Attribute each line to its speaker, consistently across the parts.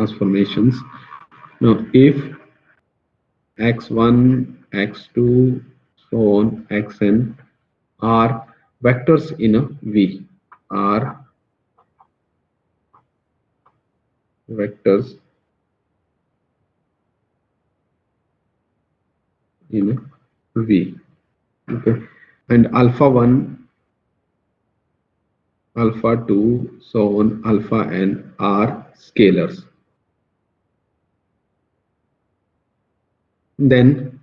Speaker 1: transformations. Now, if x1, x2, so on, xn are vectors in a V, are vectors in a V, okay, and alpha 1, alpha 2, so on, alpha n are scalars. Then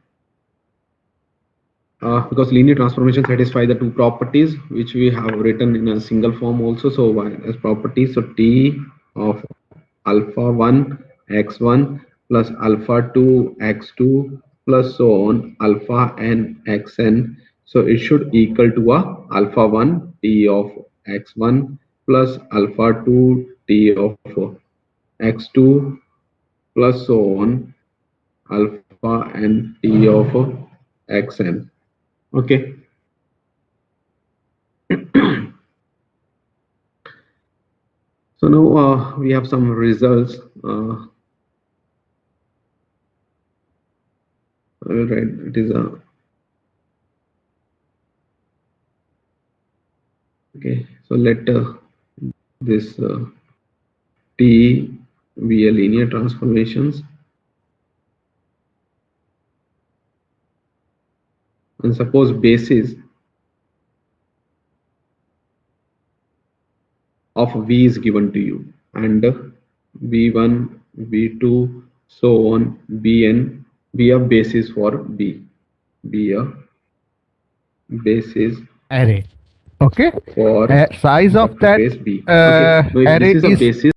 Speaker 1: because linear transformation satisfy the two properties which we have written in a single form also, so as properties, so t of alpha 1 x1 plus alpha 2 x2 plus so on alpha n xn, so it should equal to a alpha 1 t of x1 plus alpha 2 t of x2 plus so on alpha n t of xn. Okay. So now we have some results. I will write it is a okay. So let this T be a linear transformations, and suppose basis of V is given to you, and V1, V2, so on, Bn be a basis for B, be a basis
Speaker 2: Array. Okay.
Speaker 1: for
Speaker 2: Size of
Speaker 1: vector
Speaker 2: that
Speaker 1: space B. Okay. Now if this
Speaker 2: array
Speaker 1: is a
Speaker 2: is
Speaker 1: basis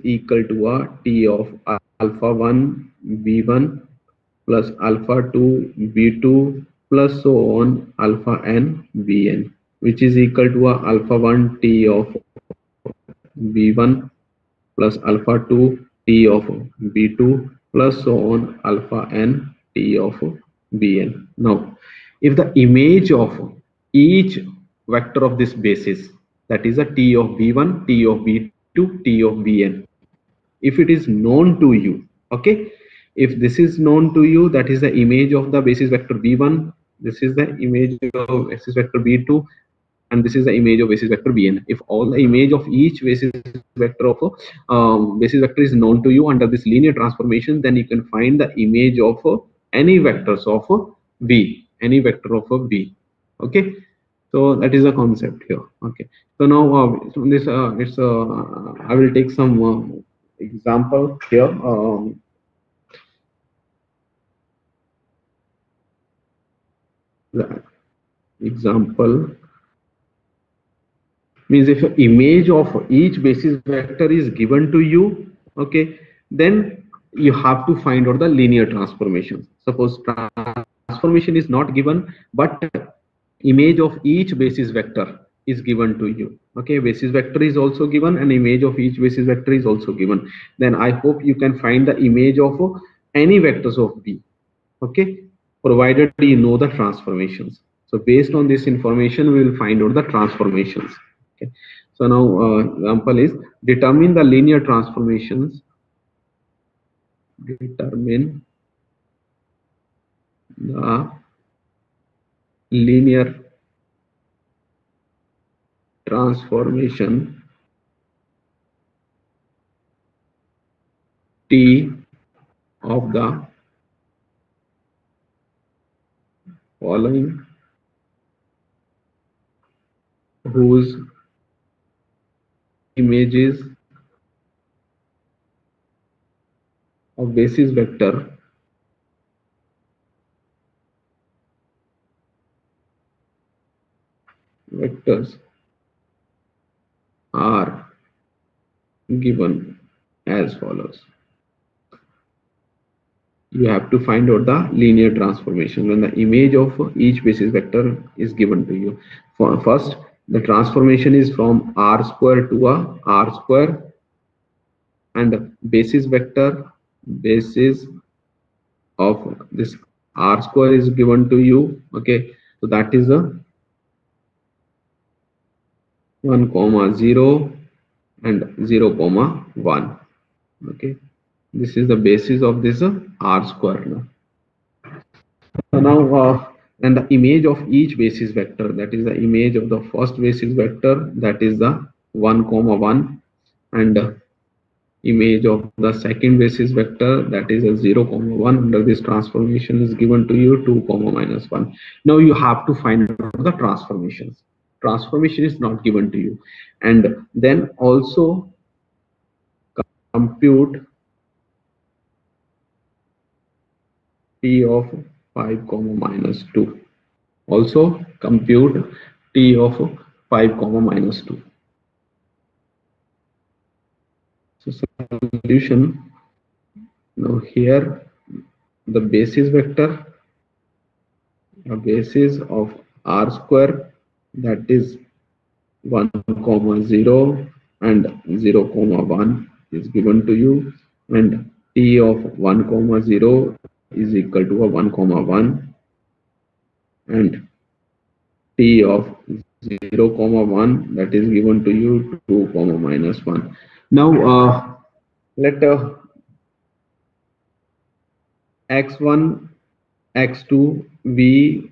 Speaker 1: equal to a T of alpha 1 V1 plus alpha 2 V2 plus so on alpha n Vn, which is equal to a alpha 1 T of V1 plus alpha 2 T of V2 plus so on alpha n T of Vn. Now, if the image of each vector of this basis, that is a T of V1, T of V2, T of Vn, if it is known to you, okay, if this is known to you, that is the image of the basis vector v1, this is the image of basis vector v2, and this is the image of basis vector bn. If all the image of each basis vector of basis vector is known to you under this linear transformation, then you can find the image of any vectors of v, any vector of v. Okay, so that is the concept here. Okay, so now so this it's I will take some example here. The example means if an image of each basis vector is given to you, okay, then you have to find out the linear transformations. Suppose transformation is not given, but image of each basis vector is given to you. Okay, basis vector is also given, and image of each basis vector is also given. Then I hope you can find the image of any vectors of B. Okay, provided you know the transformations. So based on this information, we will find out the transformations. Okay, so now example is determine the linear transformations. Determine the linear transformation T of the following whose images of basis vectors are given as follows. You have to find out the linear transformation when the image of each basis vector is given to you. First, the transformation is from r square to a r square, and basis of this r square is given to you. Okay, so that is a 1, 0 and 0, 1. Okay, this is the basis of this r square now. So now and the image of each basis vector, that is the image of the first basis vector, that is the 1, 1, and image of the second basis vector, that is a 0, 1. Under this transformation is given to you 2, -1. Now you have to find out the transformations. Transformation is not given to you, and then also compute t of 5, -2. Also compute t of 5, -2. So solution, now here the basis vector, a basis of r square, that is 1, 0 and 0, 1 is given to you, and t of 1, 0 is equal to a 1, 1, and t of 0, 1, that is given to you 2, -1. Now let x1, x2 be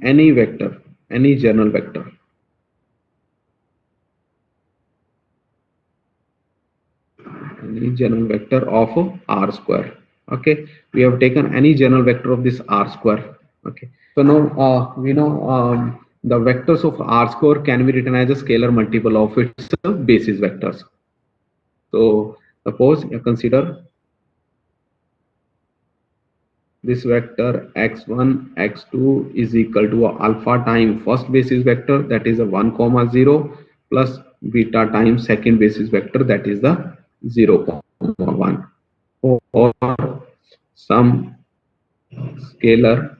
Speaker 1: any vector, any general vector. Any general vector of r square. Okay, we have taken any general vector of this r square. Okay, so now we know the vectors of r square can be written as a scalar multiple of its basis vectors. So suppose you consider this vector x1, x2 is equal to alpha time first basis vector, that is a 1, 0, plus beta times second basis vector, that is the 0, 1, or some scalars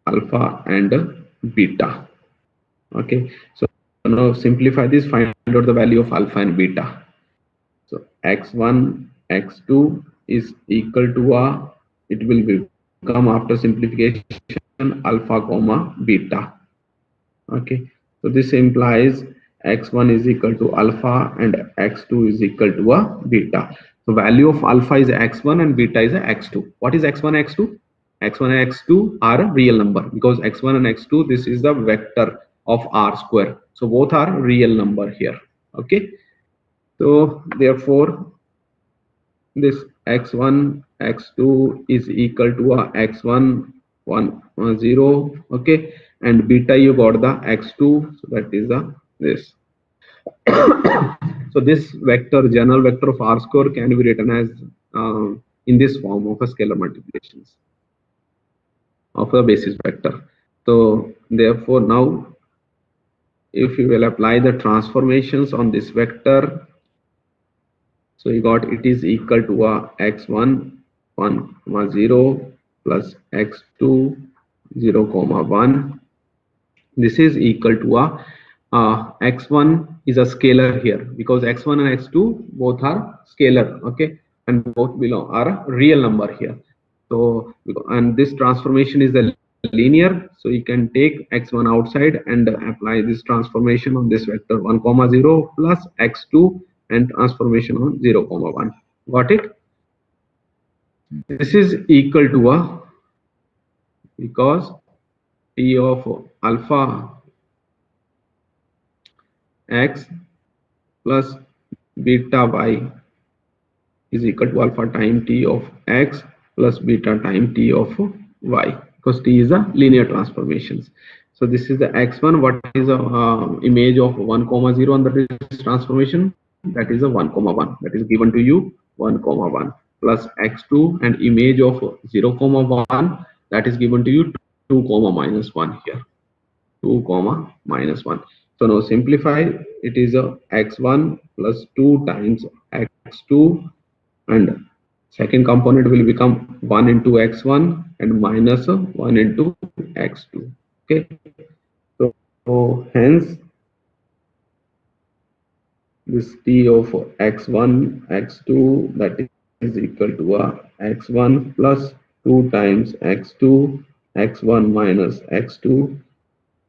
Speaker 1: alpha and beta. Okay, so now simplify this, find out the value of alpha and beta. So x1, x2 is equal to it will become after simplification alpha, beta. Okay, so this implies x1 is equal to alpha and x2 is equal to beta. So value of alpha is x1 and beta is x2. What is x1 and x2? x1 and x2 are a real number, because x1 and x2, this is the vector of r square. So both are real number here. Okay, so therefore this x1, x2 is equal to x1, 1, 0. Okay, and beta you got the x2, so that is this. So this vector, general vector of r square, can be written as in this form of a scalar multiplications of a basis vector. So therefore now if you will apply the transformations on this vector, so you got it is equal to x1, 1, 0 plus x2, 0, 1. This is equal to x1 is a scalar here, because x1 and x2 both are scalar. Okay, and both belong are a real number here. So and this transformation is the linear, so you can take x1 outside and apply this transformation on this vector 1, 0 plus x2 and transformation on 0, 1. Got it? This is equal to because t of alpha x plus beta by is equal to alpha time t of x plus beta time t of y, because t is a linear transformations. So this is the x1. What is a image of 1 comma 0 under this transformation? That is a 1 comma 1, that is given to you 1 comma 1 plus x2, and image of 0 comma 1, that is given to you 2 comma minus 1 here, 2 comma minus 1. So now simplify, it is a x1 plus 2 times x2, and second component will become 1 into x1 and minus 1 into x2. Okay, so hence this t of x1 x2, that is equal to a x1 plus 2 times x2 x1 minus x2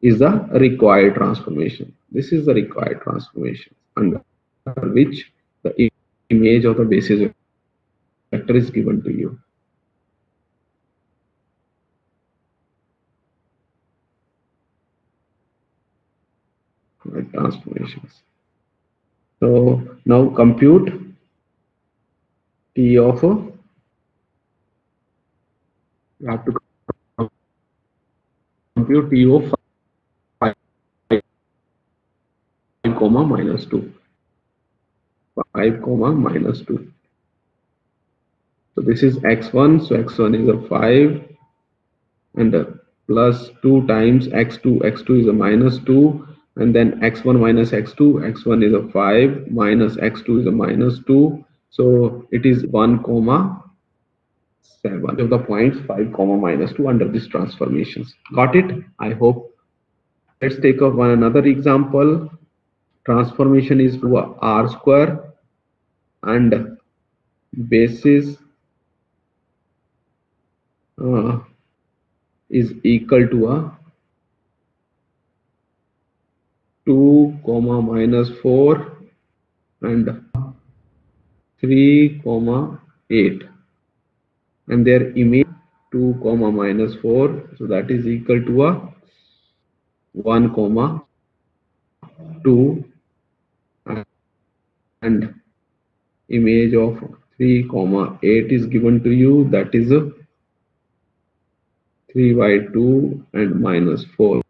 Speaker 1: is the required transformation. This is the required transformation under which the image of the basis vector is given to you. Right, transformations. So now compute t of, you have to compute t of 5 comma minus 2, 5 comma minus 2. So this is x1, so x1 is a 5, and plus 2 times x2, x2 is a minus 2, and then x1 minus x2, x1 is a 5 minus x2 is a minus 2, so it is 1 comma 7 of the points 5 comma minus 2 under these transformations. Got it? I hope. Let's take up one another example. Transformation is to a r square and basis is equal to a 2 comma minus 4 and 3 comma 8, and their image 2 comma minus 4, so that is equal to a 1 comma 2, and image of 3 comma 8 is given to you, that is a 3 by 2 and minus 4.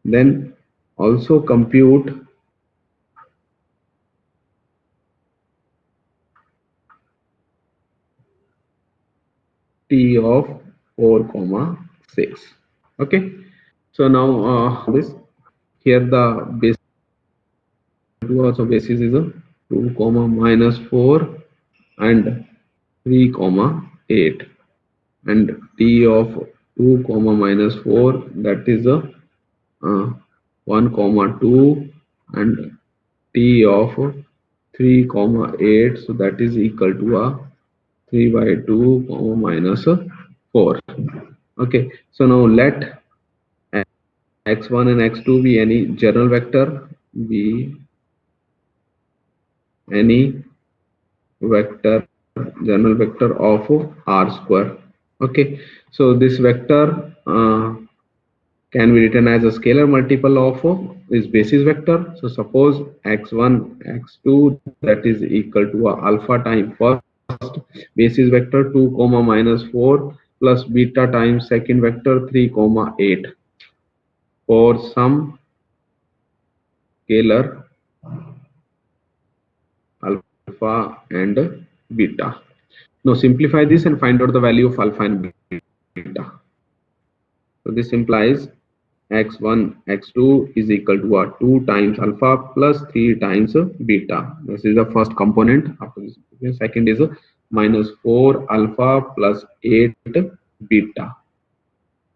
Speaker 1: Then also compute t of 4 comma 6. Okay, so now this here the base also basis is a 2 comma minus 4 and 3 comma 8, and t of 2 comma minus 4, that is a 1 comma 2, and t of 3 comma 8, so that is equal to a 3 by 2 comma minus 4. Okay, so now let x1 and x2 be any general vector, be any vector, general vector of r square. Okay, so this vector can be written as a scalar multiple of this basis vector. So suppose x1 x2, that is equal to a alpha time first basis vector 2 comma minus 4 plus beta times second vector 3 comma 8 for some scalar alpha and beta. Now simplify this and find out the value of alpha and beta. So this implies x1 x2 is equal to 2 times alpha plus 3 times beta. This is the first component. After this, the second is minus 4 alpha plus 8 beta.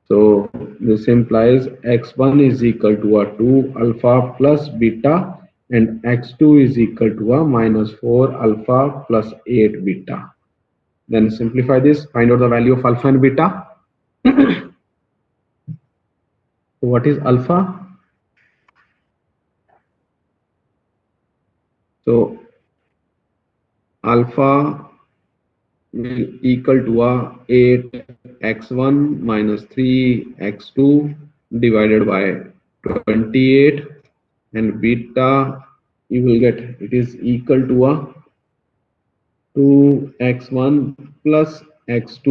Speaker 1: So this implies x1 is equal to 2 alpha plus beta, and x2 is equal to minus 4 alpha plus 8 beta. Then simplify this, find out the value of alpha and beta. So what is alpha? So alpha will equal to 8x1 minus 3x2 divided by 28, and beta you will get it is equal to 2x1 plus x2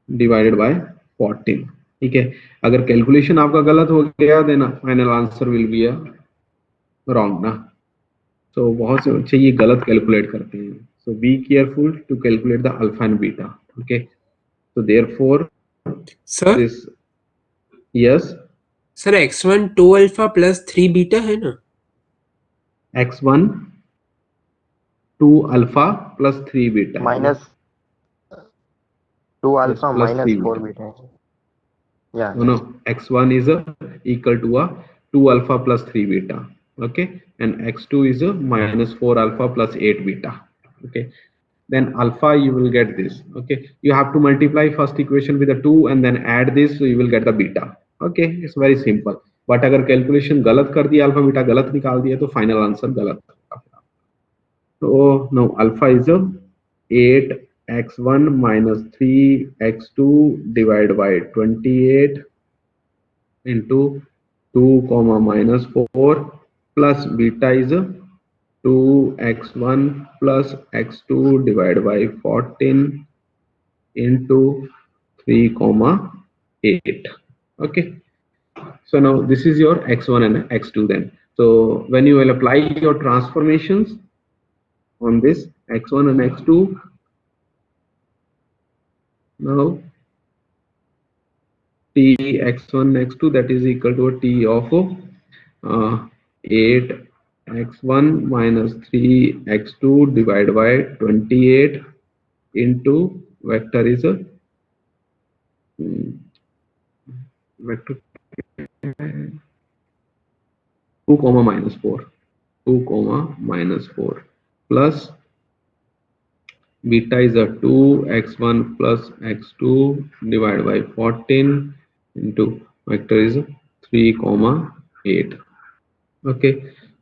Speaker 1: divided by 14। ठीक है, अगर calculation आपका गलत हो गया देना final answer will be a wrong ना। तो बहुत से बच्चे ये गलत कैलकुलेट करते हैं, so be careful to calculate the alpha and beta. Okay, so therefore
Speaker 3: sir
Speaker 1: this, yes,
Speaker 3: sir x1 2 alpha plus 3 beta है ना?
Speaker 1: x1 2 alpha plus 3 beta,
Speaker 4: minus 2
Speaker 1: yes,
Speaker 4: alpha
Speaker 1: plus
Speaker 4: minus
Speaker 1: 3
Speaker 4: 4
Speaker 1: beta.
Speaker 4: beta. Yeah,
Speaker 1: No, x1 is equal to a 2 alpha plus 3 beta. Okay, and x2 is a minus 4 alpha plus 8 beta. Okay, then alpha you will get this. Okay, you have to multiply first equation with a 2 and then add this, so you will get the beta. Okay, it's very simple. But अगर calculation गलत कर दिया, alpha beta गलत निकाल दिया, तो final answer गलत होगा। So now alpha is a 8x1 minus 3x2 divided by 28 into 2 comma minus 4 plus beta is a 2x1 plus x2 divided by 14 into 3 comma 8. Okay, so now this is your x1 and x2 then. So when you will apply your transformations on this x1 and x2, now t x1 x2 that is equal to a t of 8x1 minus 3x2 divided by 28 into vector is a vector 2 comma minus 4, 2 comma minus 4 plus beta is a 2x1 plus x2 divided by 14 into vector is 3 comma 8. Okay,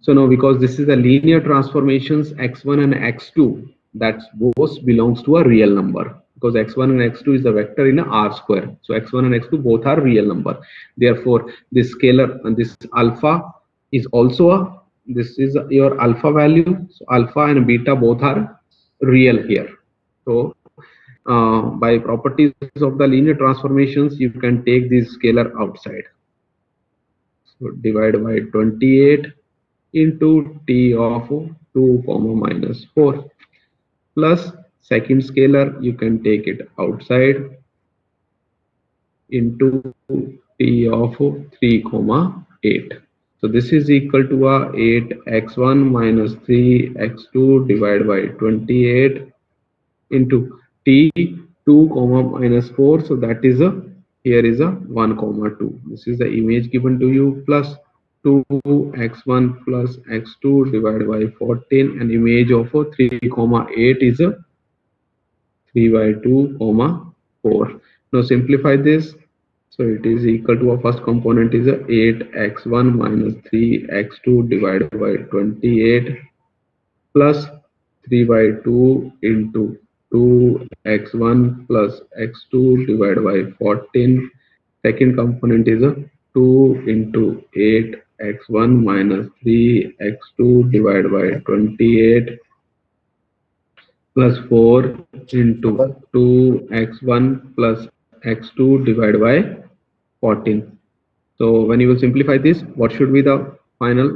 Speaker 1: so now because this is a linear transformations, x1 and x2, that both belongs to a real number, because x1 and x2 is a vector in a r square, so x1 and x2 both are real number. Therefore this scalar and this alpha is also a, this is your alpha value, so alpha and beta both are real here. So by properties of the linear transformations, you can take this scalar outside. So divide by 28 into t of 2 comma minus 4 plus second scalar, you can take it outside, into t of 3 comma 8. So this is equal to a 8x1 minus 3x2 divided by 28 into t 2 comma minus 4, so that is a, here is a 1 comma 2, this is the image given to you, plus 2x1 plus x2 divided by 14, and image of 3 comma 8 is a 3 by 2 comma 4. Now simplify this, so it is equal to a first component is a 8x1 minus 3x2 divided by 28 plus 3 by 2 into 2x1 plus x2 divided by 14. Second component is a 2 into 8x1 minus 3x2 divided by 28 plus 4 into 2x1 plus x2 divided by 14. So when you will simplify this, what should be the final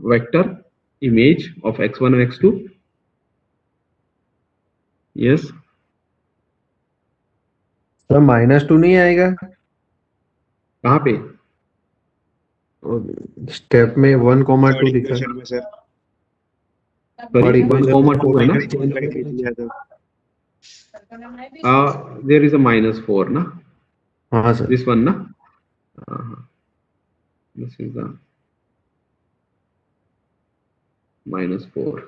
Speaker 1: vector image of x1 and x2? Yes,
Speaker 5: sir -2 नहीं आएगा
Speaker 1: कहाँ पे?
Speaker 5: Step में 1,2 लिखा है।
Speaker 6: में sir
Speaker 1: Sorry, 1,2 है ना? There is a -4 ना?
Speaker 5: हाँ sir,
Speaker 1: This one na? This is the -4.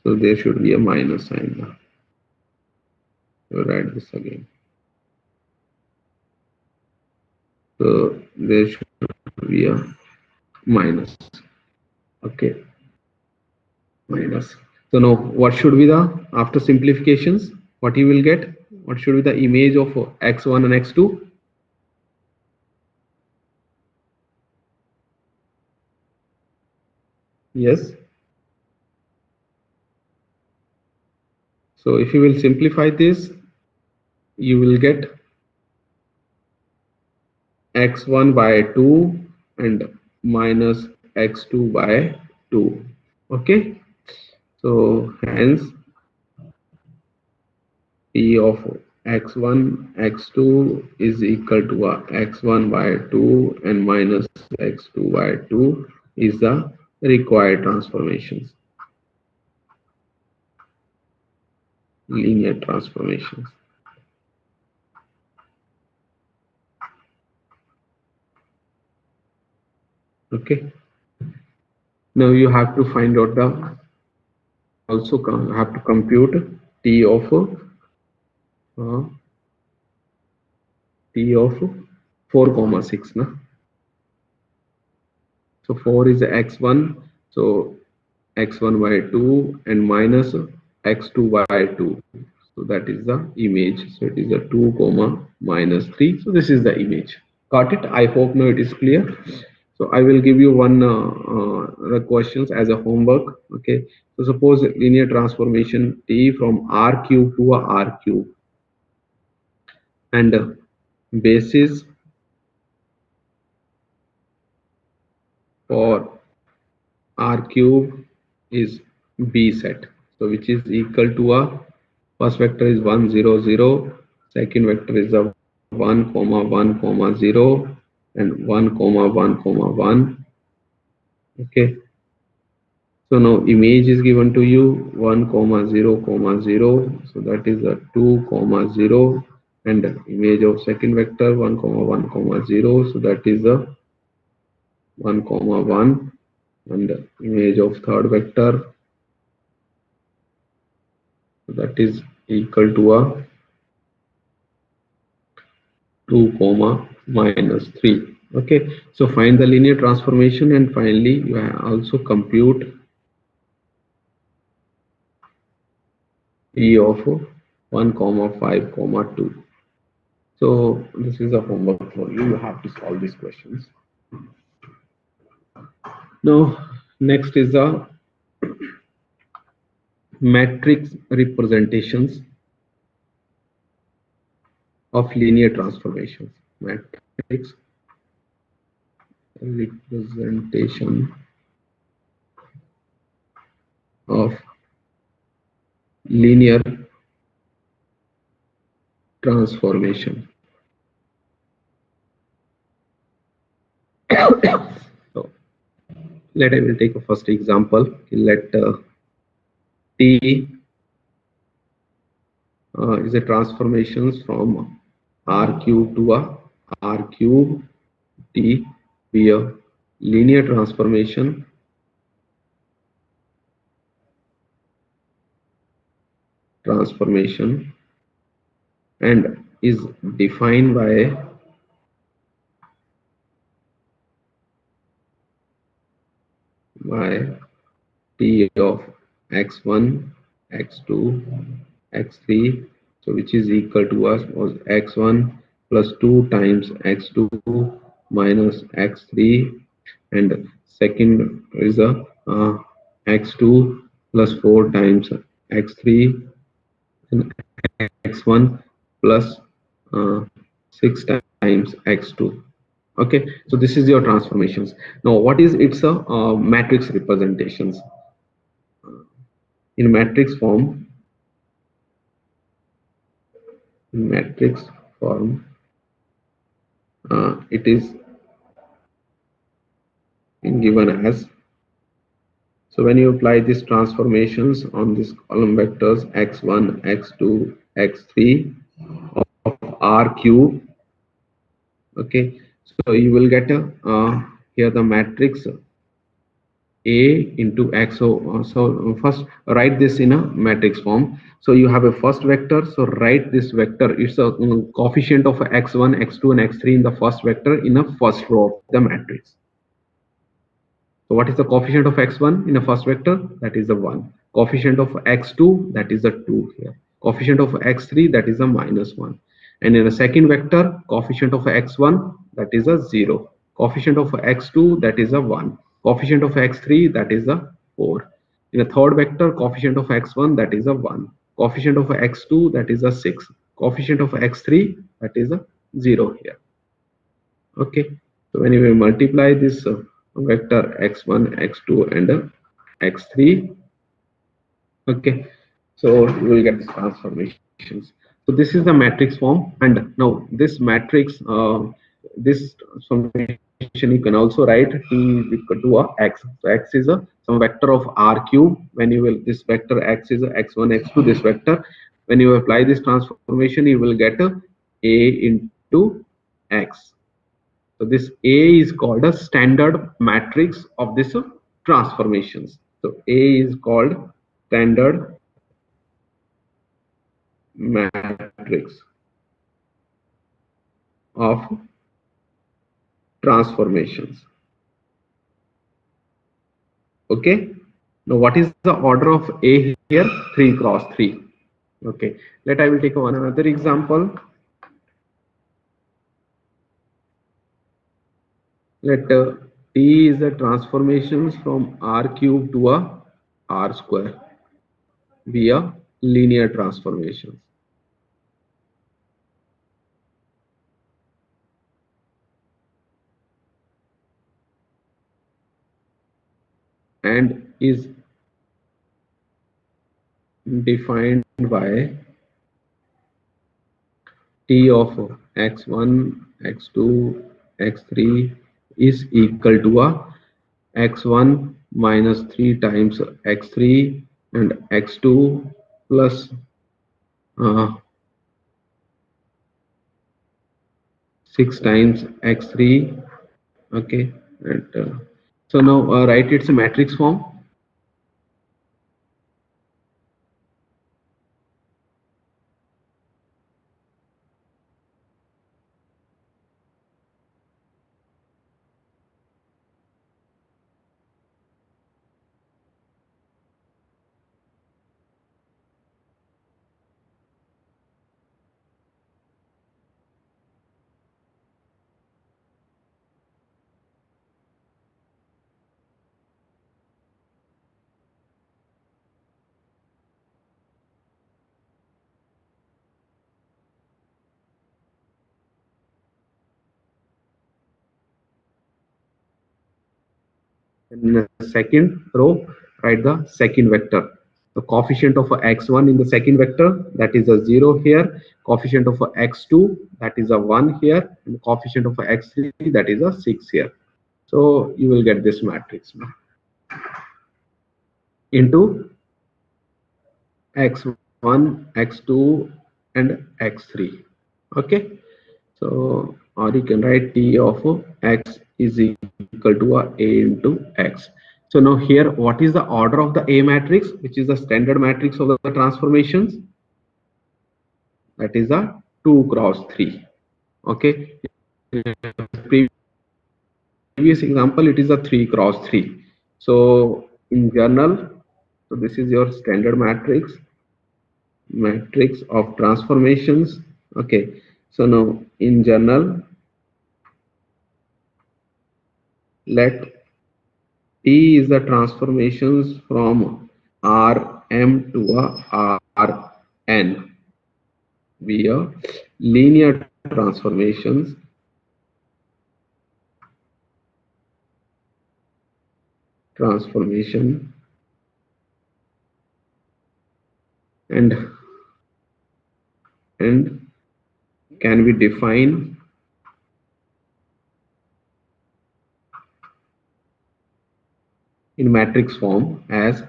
Speaker 1: So there should be a minus sign now. So write this again. So there should be a minus. Okay. Minus. So now what should be the, after simplifications, what you will get? What should be the image of x1 and x2? Yes. So if you will simplify this, you will get x1 by 2 and minus x2 by 2. Okay. So hence P of x1 x2 is equal to x1 by 2 and minus x2 by 2 is the required transformations, linear transformations. Okay. Now you have to find out the, also have to compute T of uh, 4, 6 na. So 4 is x1, so x1 by 2 and minus x2 by 2. So that is the image. So it is a 2 comma minus 3. So this is the image. Got it? I hope now it is clear. So I will give you one the questions as a homework. Okay. So suppose linear transformation T from R cube to a R cube, and basis for R cube is B set. So which is equal to a, first vector is 1 0 0, second vector is a 1 comma 1 comma 0 and 1 comma 1 comma 1. Okay. So now image is given to you 1 comma 0 comma 0. So that is a 2 comma 0, and image of second vector 1 comma 1 comma 0. So that is a 1 comma 1, and image of third vector, so that is equal to a 2 comma minus 3. Okay. So find the linear transformation, and finally you also compute E of 1 comma 5 comma 2. So this is a homework for you. You have to solve these questions. Now next is the matrix representations of linear transformations. Matrix representation of linear transformation. So I will take a first example. Let T is a transformations from R cube to a R cube. T be a linear transformation and is defined by T of x1 x2 x3, so which is equal to us was x1 plus 2 times x2 minus x3, and second is a x2 plus 4 times x3 and x1 plus 6 times x2. Okay, so this is your transformations. Now what is its matrix representations? In matrix form, it is given as, so when you apply these transformations on these column vectors x1 x2 x3 of R cube, okay, so you will get here the matrix A into x. So first write this in a matrix form. So you have a first vector, so write this vector, it's a coefficient of x1 x2 and x3 in the first vector in a first row of the matrix. So what is the coefficient of x1 in a first vector? That is a 1. Coefficient of x2, that is a 2 here. Coefficient of x3, that is a -1. And in a second vector, coefficient of x1, that is a 0. Coefficient of x2, that is a 1. Coefficient of x3, that is a 4. In a third vector, coefficient of x1, that is a 1. Coefficient of x2, that is a 6. Coefficient of x3, that is a 0 here. Okay, so when you will multiply this vector x1, x2 and x3, okay, so you will get these transformations. So this is the matrix form, and now this matrix, this transformation you can also write t is equal to a x. So x is a some vector of r cube. When you will, this vector x is a x1, x2, this vector, when you apply this transformation, you will get a into x. So this A is called a standard matrix of this transformations. So A is called standard matrix of transformations. Okay. Now what is the order of A here? 3 cross 3. Okay. I will take another example. Let T is the transformations from R cube to a R square via linear transformations. And is defined by T of x1, x2, x3 is equal to a x1 minus 3 times x3 and x2 plus 6 times x3. Okay, and so now write its matrix form. In the second row, write the second vector. The coefficient of x1 in the second vector, that is a 0 here. Coefficient of x2, that is a 1 here. And coefficient of x3, that is a 6 here. So you will get this matrix now into x1, x2 and x3. Okay, so or you can write T of x is equal to a into x. So now here, what is the order of the A matrix, which is the standard matrix of the transformations? That is a 2 cross 3. Okay, previous example it is a 3 cross 3. So in general, so this is your standard matrix of transformations. Okay, so now in general, let T is the transformations from Rm to a Rn via linear transformations and can be defined in matrix form as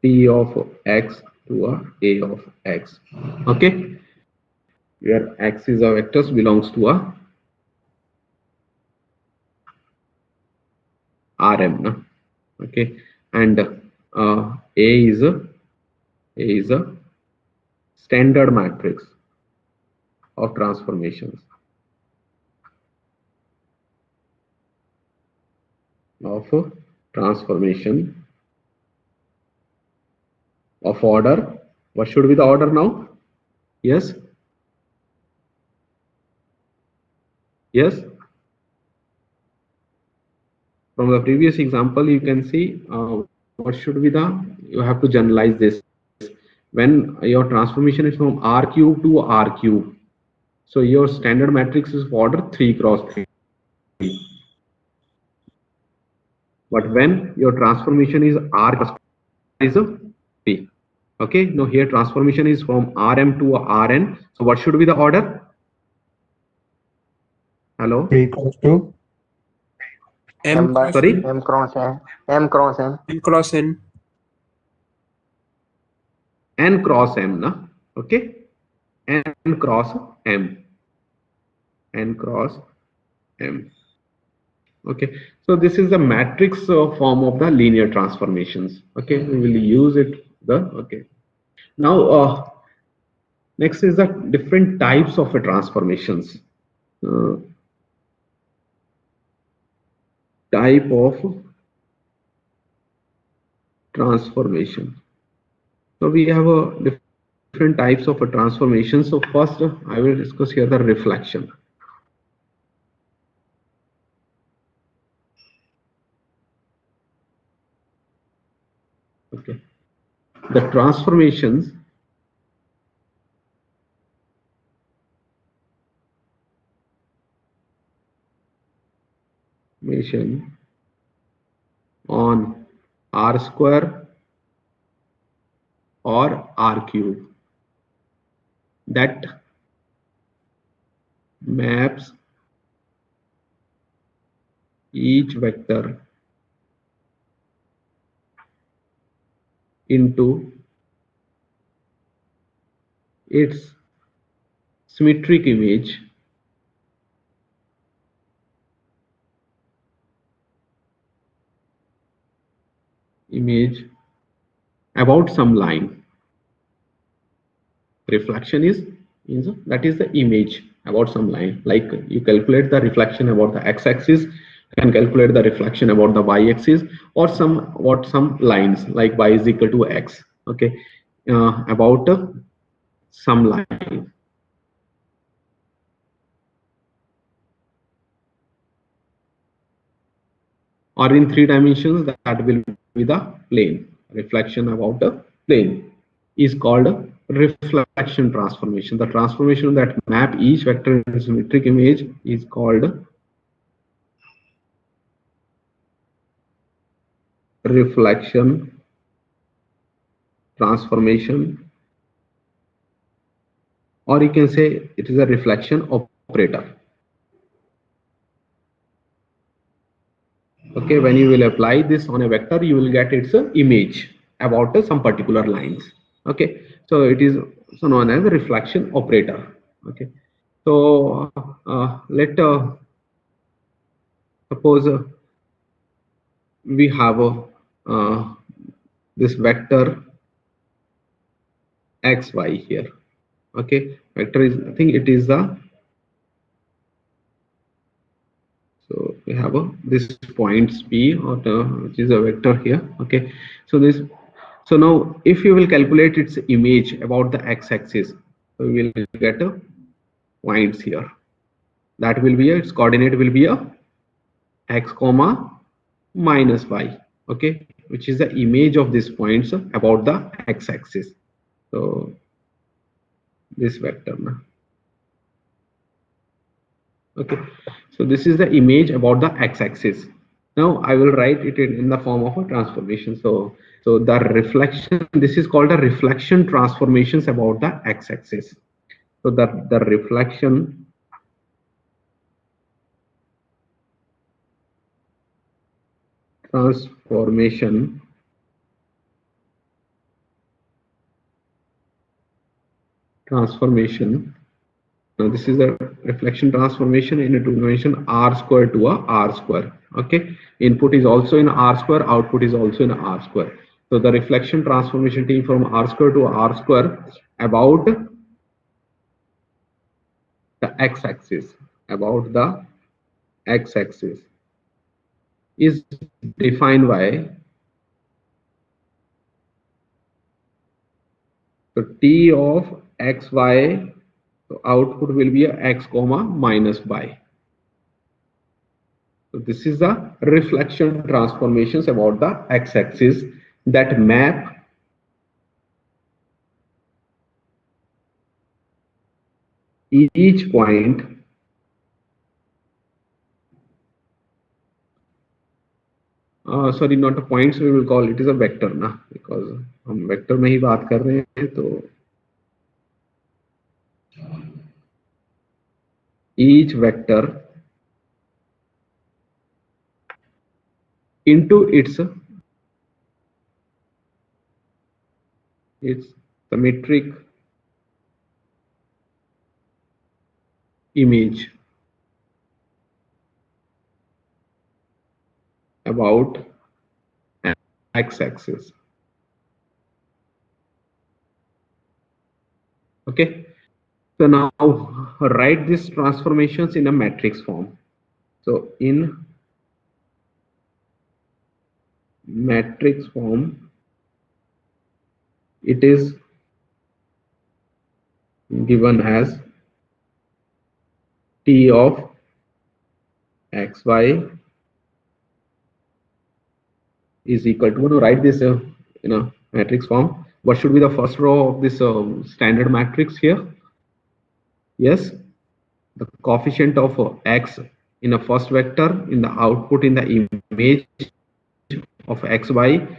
Speaker 1: T of x to a of x. Okay, where x is a vectors belongs to a Rm. No? Okay, and A is a standard matrix of transformations of order. What should be the order now? Yes, Yes. From the previous example, you can see what should be the, you have to generalize this. When your transformation is from R cube to R cube, so your standard matrix is order 3 cross 3. But when your transformation is R cross is a 3. Okay, now here transformation is from Rm to Rn. So what should be the order? Hello?
Speaker 5: 3 cross 2.
Speaker 3: M
Speaker 4: by
Speaker 3: cross
Speaker 1: Sorry?
Speaker 3: N.
Speaker 4: M cross N. M cross N.
Speaker 3: M cross N.
Speaker 1: N cross M, na? Okay, N cross M. N cross M. Okay, so this is the matrix form of the linear transformations. Okay, we will use it. Okay. Now, next is the different types of transformations. Type of transformation. So we have different types of transformation. So first, I will discuss here the reflection. Okay, the transformations on R square or R cube that maps each vector into its symmetric image about some line. Reflection is that is the image about some line. Like you calculate the reflection about the x-axis, and calculate the reflection about the y-axis, or some lines like y is equal to x. Okay, about some line. Or in 3 dimensions, that will be the plane. Reflection about the plane is called reflection transformation. The transformation that map each vector in symmetric image is called reflection transformation, or you can say it is a reflection operator. Okay, when you will apply this on a vector, you will get its image about some particular lines. Okay, so it is also known as a reflection operator. Okay, so let suppose we have this vector xy here. Okay, vector is, I think it is the, so we have this points p, or which is a vector here. Okay, so this, so now if you will calculate its image about the x-axis, so we will get points here. That will be its coordinate will be a x comma minus y. Okay, which is the image of these points about the x-axis. So this vector now. Okay, so this is the image about the x-axis. Now I will write it in the form of a transformation. So the reflection, this is called a reflection transformations about the x-axis. So the reflection transformation now this is a reflection transformation in a 2-dimension R square to a R square. Okay, input is also in R square, output is also in R square. So the reflection transformation T from R square to R square about the x-axis, about the x-axis is defined by, so T of xy, so output will be a x comma minus y. So this is the reflection transformations about the x-axis that map each point sorry, not a points, we will call it is a vector ना, because हम vector में ही बात कर रहे हैं, तो each vector into its symmetric image about x-axis. Okay, so now write these transformations in a matrix form. So in matrix form, it is given as T of xy is equal to, write this in a matrix form. What should be the first row of this standard matrix here? Yes, the coefficient of x in a first vector in the output in the image of xy.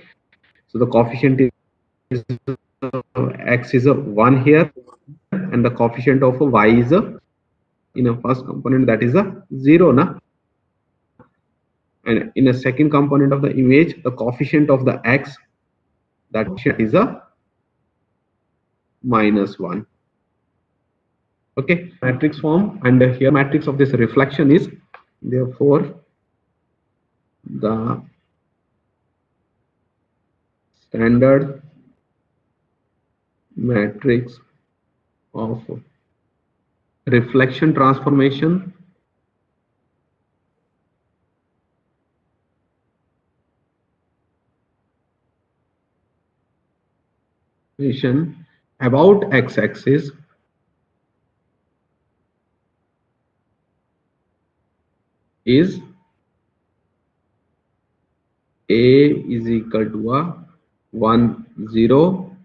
Speaker 1: So the coefficient is x is a 1 here, and the coefficient of y is a, in a first component, that is a 0 na. And in a second component of the image, the coefficient of the x, that is a -1. Okay, matrix form, and here matrix of this reflection is, therefore the standard matrix of reflection transformation about x-axis is A is equal to a 1 0,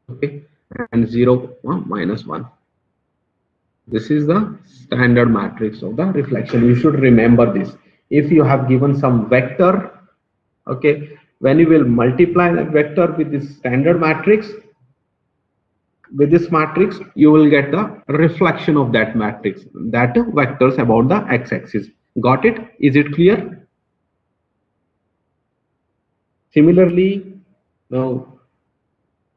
Speaker 1: okay, and 0 -1. This is the standard matrix of the reflection. You should remember this. If you have given some vector, okay, when you will multiply that vector with this standard matrix, with this matrix, you will get the reflection of that matrix, that vectors about the x-axis. Got it? Is it clear? Similarly, now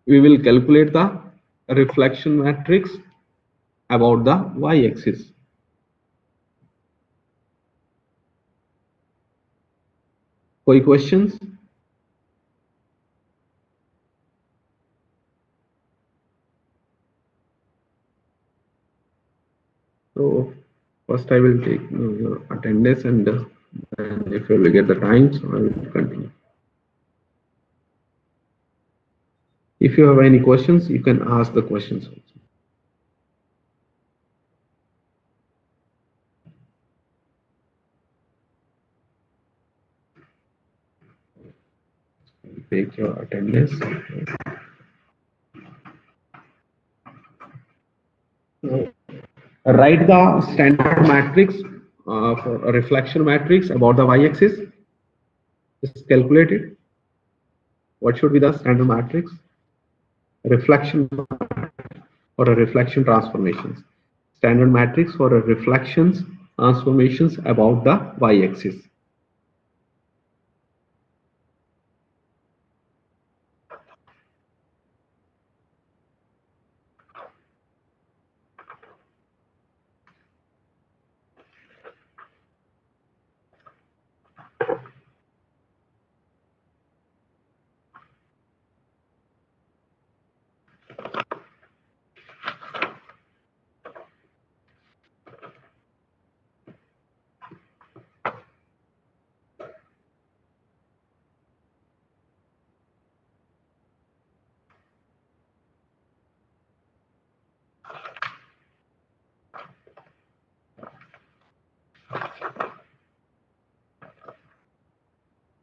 Speaker 1: we will calculate the reflection matrix about the y-axis. Koi questions? So first I will take your attendance, and if you will get the time, so I will continue. If you have any questions, you can ask the questions also. Take your attendance. Write the standard matrix for a reflection matrix about the y-axis. Just calculate it. What should be the standard matrix? Reflection or a reflection transformations. Standard matrix for a reflections transformations about the y-axis.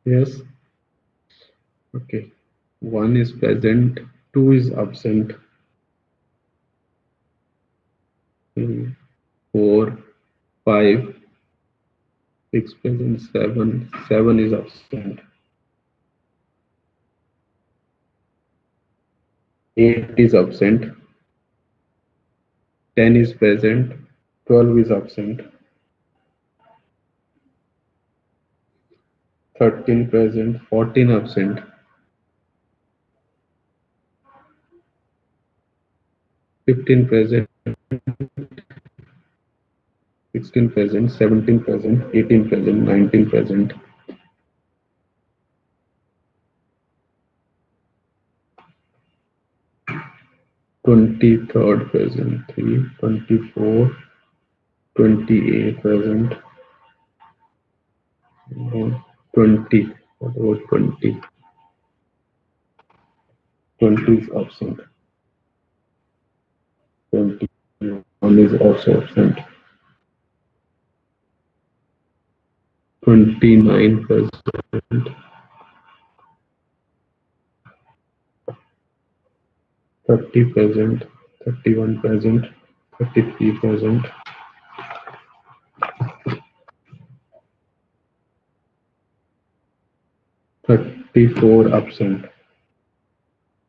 Speaker 1: Yes. Okay. 1 is present, 2 is absent, 3, 4, 5, 6 present, 7 is absent, 8 is absent, 10 is present, 12 is absent, 13 present, 14 absent, 15 present, 16 present, 17 present, 18 present, 19 present, 23rd present, 3, 24, 28 present, 20. What about 20? 20 is absent. 21 is also absent. 29 present. 30 present. 31 present. 33 present. 34 absent.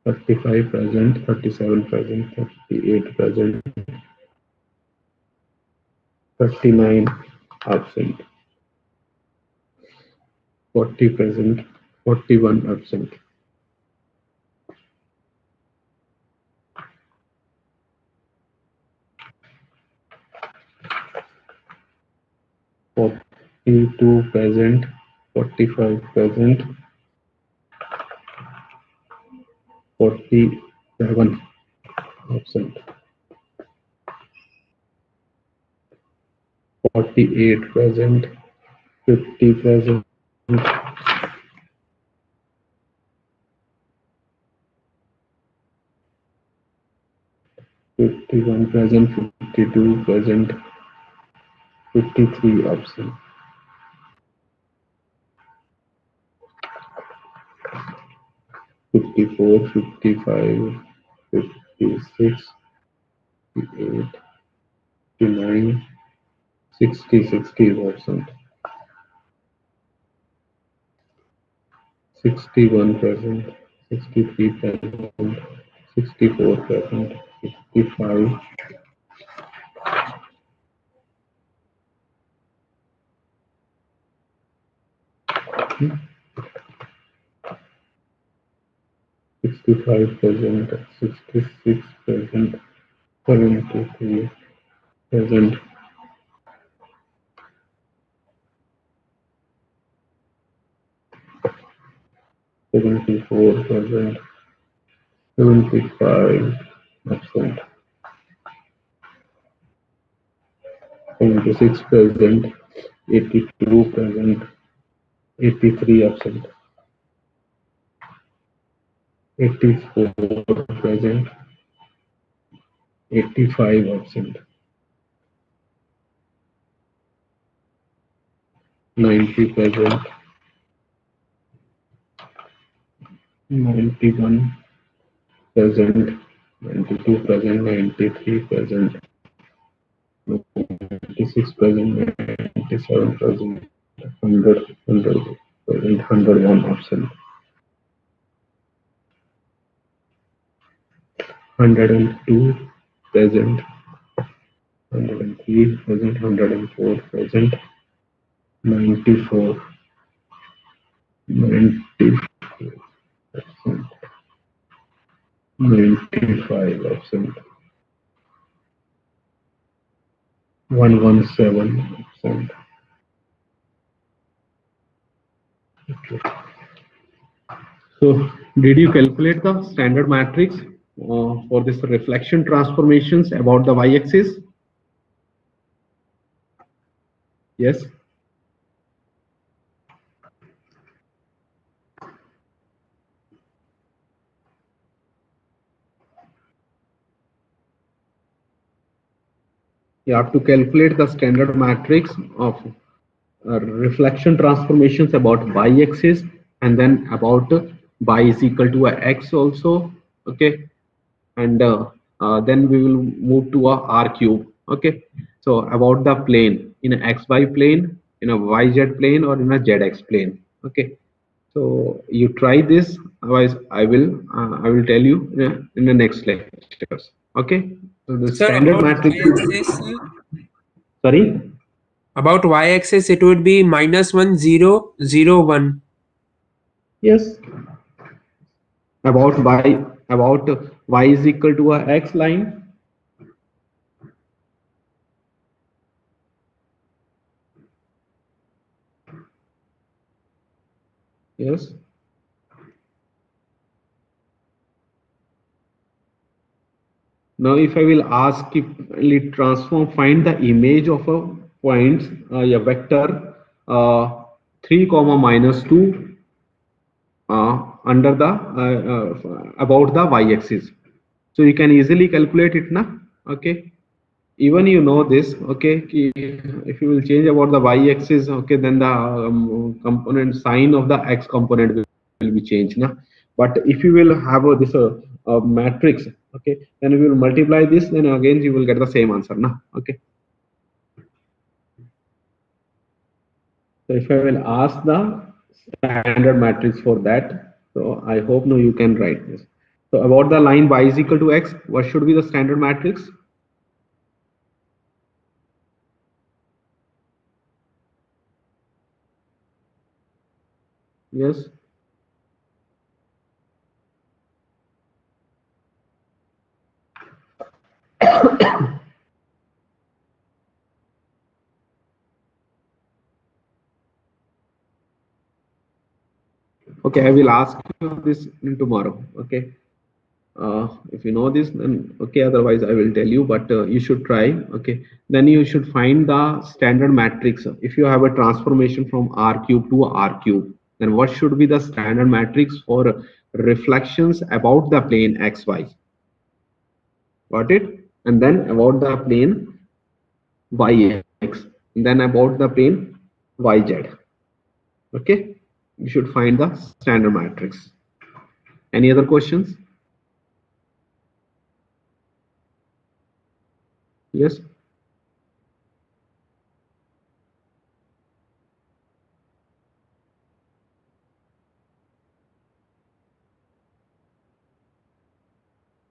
Speaker 1: 35 present. 37 present. 38 present. 39 absent. 40 present. 41 absent. 42 present. 45 present. 47 absent. 48 present. 50 present. 51 present. 52 present. 53 absent. 54, 55, 56, 58, 59, 60, 60 is absent. 61 present. 63 present. 64 present. 65. 65 present, 66 present, 73 present, 74 present, 75 absent, 76 present, 82 present, 83 absent, 84 present, 85 absent, 90 present, 91 present, 92 present, 93 present, 96 present, 97 present, 100 present, 101 absent, 102 present, 103 present, 104 present, 94, 90 absent, 95 absent, 117 absent. Okay. So, did you calculate the standard matrix for this reflection transformations about the y-axis? Yes. You have to calculate the standard matrix of reflection transformations about y-axis, and then about y is equal to x also. Okay, and then we will move to a r cube. Okay, so about the plane in a xy plane, in a yz plane, or in a zx plane. Okay, so you try this, otherwise I will tell you in the next lectures. Okay, so the
Speaker 3: Sir,
Speaker 1: standard
Speaker 3: about
Speaker 1: matrix.
Speaker 3: y-axis,
Speaker 1: Sorry.
Speaker 3: about y-axis, it would be -1 0 0 1.
Speaker 1: Yes. About y is equal to a x line. Yes. Now, if I will ask if it transform, find the image of a point, a vector 3 comma minus 2 under the about the y-axis. So you can easily calculate it, na? Okay. Even you know this, okay, if you will change about the y-axis, okay, then the component sign of the x component will be changed, na? But if you will have this matrix, okay, then we will multiply this, then again you will get the same answer, na? Okay. So if I will ask the standard matrix for that, so I hope now you can write this. So about the line y is equal to x, what should be the standard matrix? Yes. Okay, I will ask you this in tomorrow. Okay. If you know this, then okay. Otherwise, I will tell you. But you should try. Okay. Then you should find the standard matrix. If you have a transformation from R cube to R cube, then what should be the standard matrix for reflections about the plane XY? Got it? And then about the plane YX. And then about the plane YZ. Okay. You should find the standard matrix. Any other questions? Yes.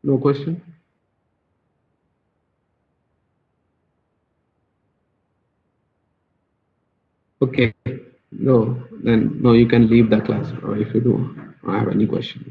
Speaker 1: No question. Okay. No, then no, you can leave the class, or if you do have any question.